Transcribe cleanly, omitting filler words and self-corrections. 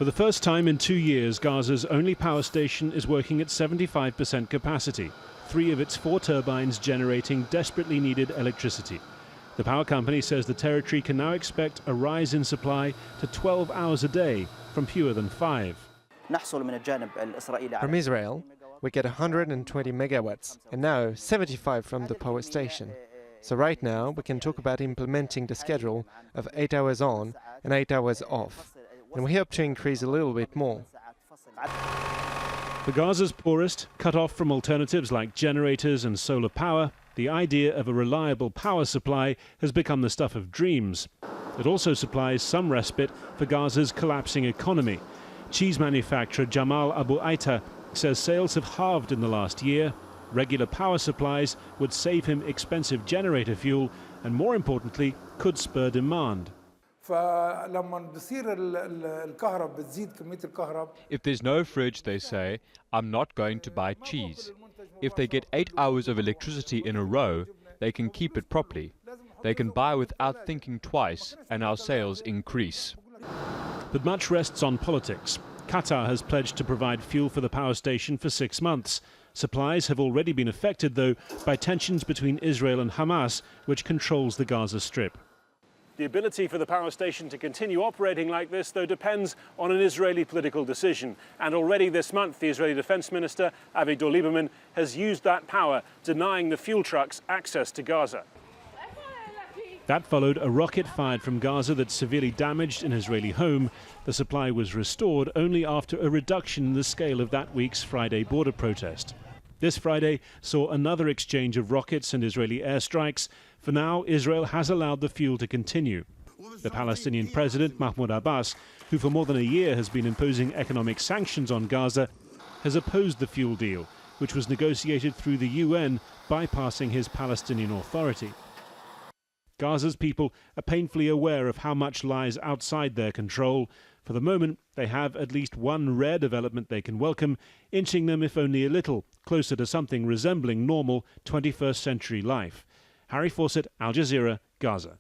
For the first time in 2 years, Gaza's only power station is working at 75% capacity, 3 of its 4 turbines generating desperately needed electricity. The power company says the territory can now expect a rise in supply to 12 hours a day from fewer than 5. From Israel, we get 120 megawatts, and now 75 from the power station. So right now we can talk about implementing the schedule of 8 hours on and 8 hours off. And we hope to increase a little bit more. For Gaza's poorest, cut off from alternatives like generators and solar power, the idea of a reliable power supply has become the stuff of dreams. It also supplies some respite for Gaza's collapsing economy. Cheese manufacturer JAMAL AYTAH says sales have halved in the last year. Regular power supplies would save him expensive generator fuel and, more importantly, could spur demand. If there's no fridge, they say, I'm not going to buy cheese. If they get 8 hours of electricity in a row, they can keep it properly. They can buy without thinking twice, and our sales increase. But much rests on politics. Qatar has pledged to provide fuel for the power station for 6 months. Supplies have already been affected, though, by tensions between Israel and Hamas, which controls the Gaza Strip. The ability for the power station to continue operating like this, though, depends on an Israeli political decision. And already this month, the Israeli Defense Minister, Avigdor Lieberman, has used that power, denying the fuel trucks access to Gaza. That followed a rocket fired from Gaza that severely damaged an Israeli home. The supply was restored only after a reduction in the scale of that week's Friday border protest. This Friday saw another exchange of rockets and Israeli airstrikes. For now, Israel has allowed the fuel to continue. The Palestinian president, Mahmoud Abbas, who for more than a year has been imposing economic sanctions on Gaza, has opposed the fuel deal, which was negotiated through the UN, bypassing his Palestinian Authority. Gaza's people are painfully aware of how much lies outside their control. For the moment, they have at least one rare development they can welcome, inching them, if only a little, closer to something resembling normal 21st century life. Harry Fawcett, Al Jazeera, Gaza.